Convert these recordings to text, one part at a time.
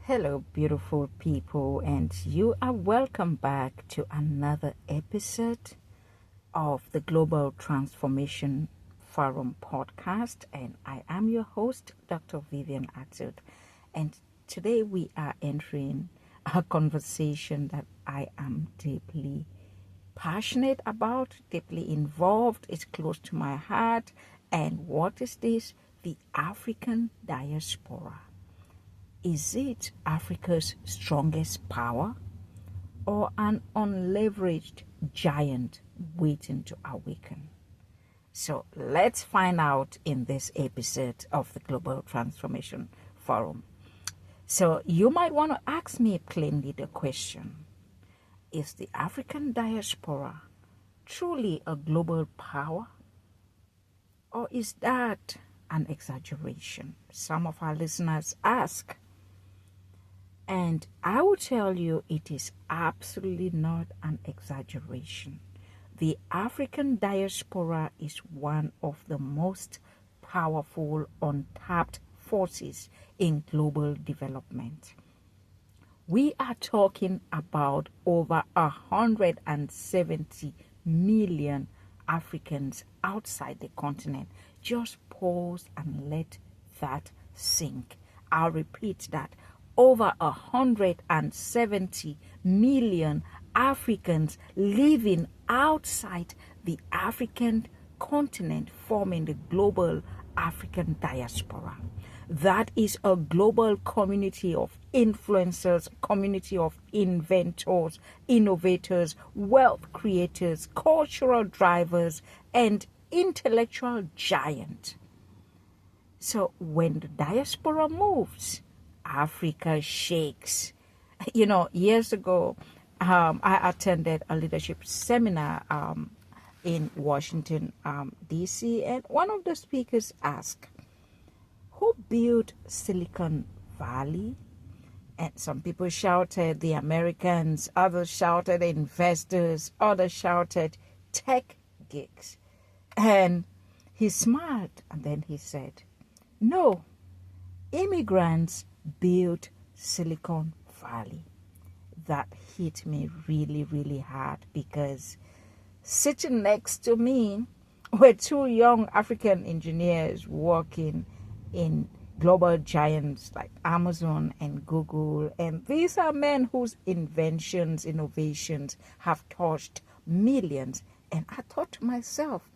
Hello, beautiful people, and you are welcome back to another episode of the Global Transformation Forum podcast. And I am your host, Dr. Vivian Atud. And today we are entering a conversation that I am deeply passionate about, deeply involved. It's close to my heart. And what is this? The African Diaspora. Is it Africa's strongest power or an unleveraged giant waiting to awaken? So let's find out in this episode of the Global Transformation Forum. So you might want to ask me plainly the question, is the African diaspora truly a global power? Or is that an exaggeration? Some of our listeners ask. And I will tell you it is absolutely not an exaggeration. The African diaspora is one of the most powerful untapped forces in global development. We are talking about over 170 million Africans outside the continent. Just pause and let that sink. I'll repeat that. Over 170 million Africans living outside the African continent, forming the global African diaspora. That is a global community of influencers, community of inventors, innovators, wealth creators, cultural drivers, and intellectual giants. So when the diaspora moves, Africa shakes. Years ago, I attended a leadership seminar in Washington, D.C., and one of the speakers asked, who built Silicon Valley? And some people shouted the Americans, others shouted investors, others shouted tech geeks. And he smiled and then he said, no, immigrants built Silicon Valley. That hit me really, really hard because sitting next to me were two young African engineers working in global giants like Amazon and Google. And these are men whose inventions, innovations have touched millions. And I thought to myself,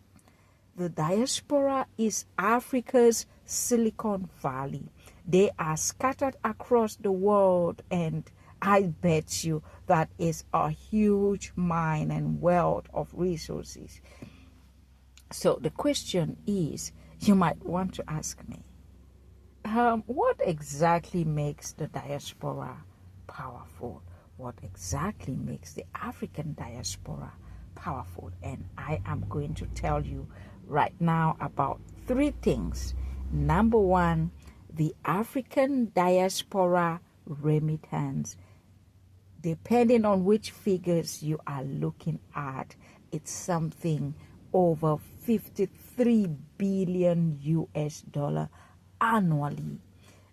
the diaspora is Africa's Silicon Valley. They are scattered across the world, and I bet you that is a huge mine and wealth of resources. So the question is, you might want to ask me, what exactly makes the diaspora powerful? What exactly makes the African diaspora powerful? And I am going to tell you right now about three things. Number one, the African diaspora remittance. Depending on which figures you are looking at, it's something over 53 billion US dollar annually.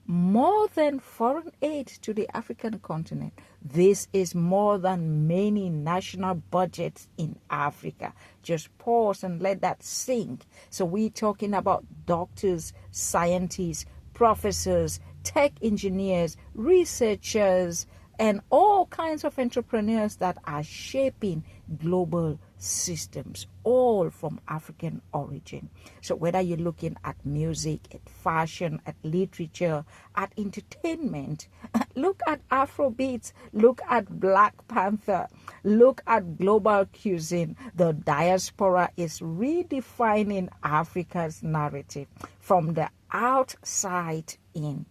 More than foreign aid to the African continent. This is more than many national budgets in Africa. Just pause and let that sink. So we're talking about doctors, scientists, professors, tech engineers, researchers, and all kinds of entrepreneurs that are shaping global systems, all from African origin. So whether you're looking at music, at fashion, at literature, at entertainment, look at Afrobeats, look at Black Panther, look at global cuisine. The diaspora is redefining Africa's narrative from the outside in.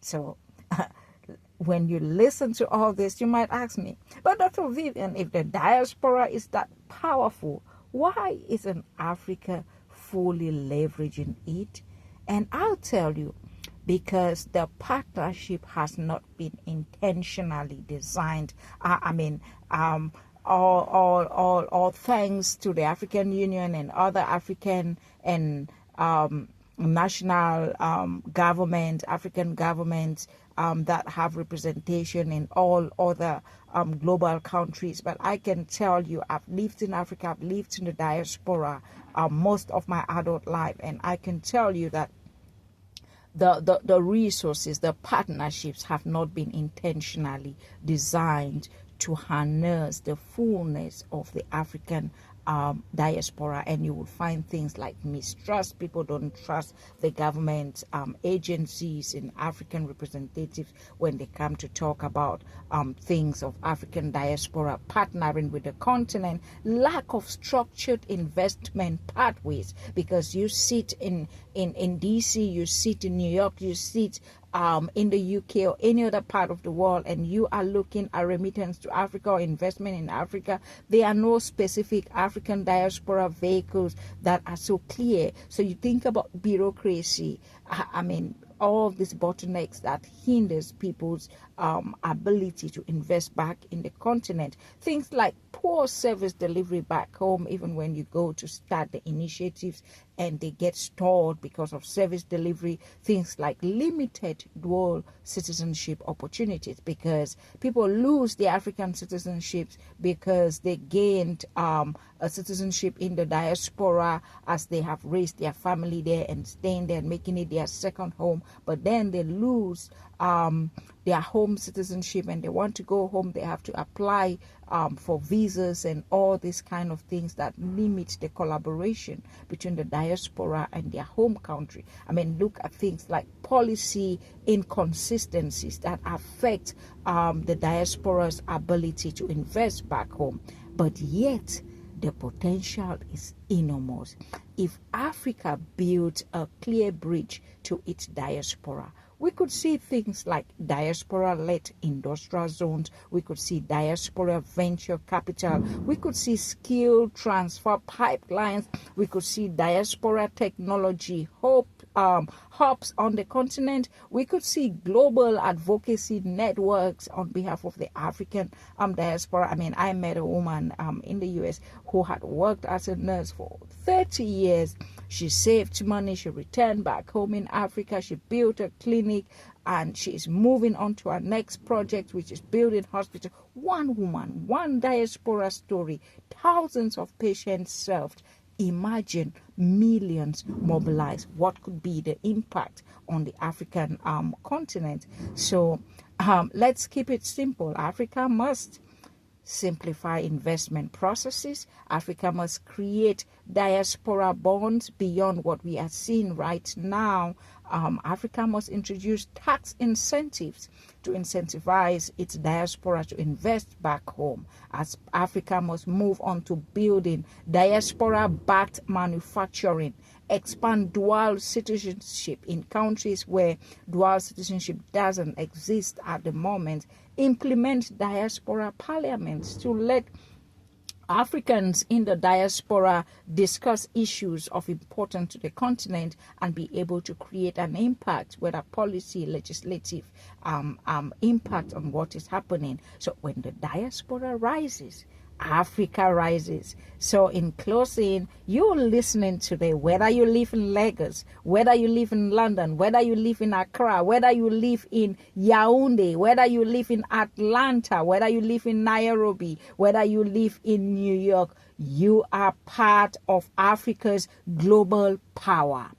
So when you listen to all this, you might ask me, but Dr. Vivian, if the diaspora is that powerful, why isn't Africa fully leveraging it? And I'll tell you, because the partnership has not been intentionally designed. All thanks to the African Union and other African and national government, African governments that have representation in all other global countries. But I can tell you, I've lived in Africa, I've lived in the diaspora most of my adult life, and I can tell you that the resources, the partnerships have not been intentionally designed to harness the fullness of the African diaspora, and you will find things like mistrust. People don't trust the government agencies and African representatives when they come to talk about things of African diaspora partnering with the continent. Lack of structured investment pathways, because you sit in DC, you sit in New York, you sit in the UK or any other part of the world, and you are looking at remittance to Africa or investment in Africa. There are no specific African diaspora vehicles that are so clear. So you think about bureaucracy, I mean, all of these bottlenecks that hinders people's ability to invest back in the continent. Things like poor service delivery back home, even when you go to start the initiatives and they get stalled because of service delivery. Things like limited dual citizenship opportunities, because people lose their African citizenships because they gained a citizenship in the diaspora as they have raised their family there and staying there and making it their second home. But then they lose their home citizenship, and they want to go home. They have to apply for visas and all these kind of things that limit the collaboration between the diaspora and their home country. I mean, look at things like policy inconsistencies that affect the diaspora's ability to invest back home. But yet, the potential is enormous. If Africa built a clear bridge to its diaspora, we could see things like diaspora-led industrial zones. We could see diaspora venture capital. We could see skill transfer pipelines. We could see diaspora technology hubs on the continent. We could see global advocacy networks on behalf of the African diaspora. I mean, I met a woman in the US who had worked as a nurse for 30 years. She saved money. She returned back home in Africa. She built a clinic, and she is moving on to her next project, which is building hospital. One woman, one diaspora story, thousands of patients served. Imagine millions mobilized. What could be the impact on the African continent? So let's keep it simple. Africa must simplify investment processes. Africa must create diaspora bonds beyond what we are seeing right now. Africa must introduce tax incentives to incentivize its diaspora to invest back home. As Africa must move on to building diaspora-backed manufacturing, expand dual citizenship in countries where dual citizenship doesn't exist at the moment, implement diaspora parliaments to let Africans in the diaspora discuss issues of importance to the continent and be able to create an impact, whether policy, legislative impact on what is happening. So when the diaspora rises, Africa rises. So in closing, you're listening today, whether you live in Lagos, whether you live in London, whether you live in Accra, whether you live in Yaoundé, whether you live in Atlanta, whether you live in Nairobi, whether you live in New York, you are part of Africa's global power.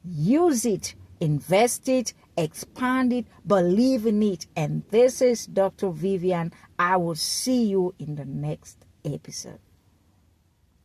Use it, invest it, expand it, believe in it. And this is Dr. Vivian. I will see you in the next episode.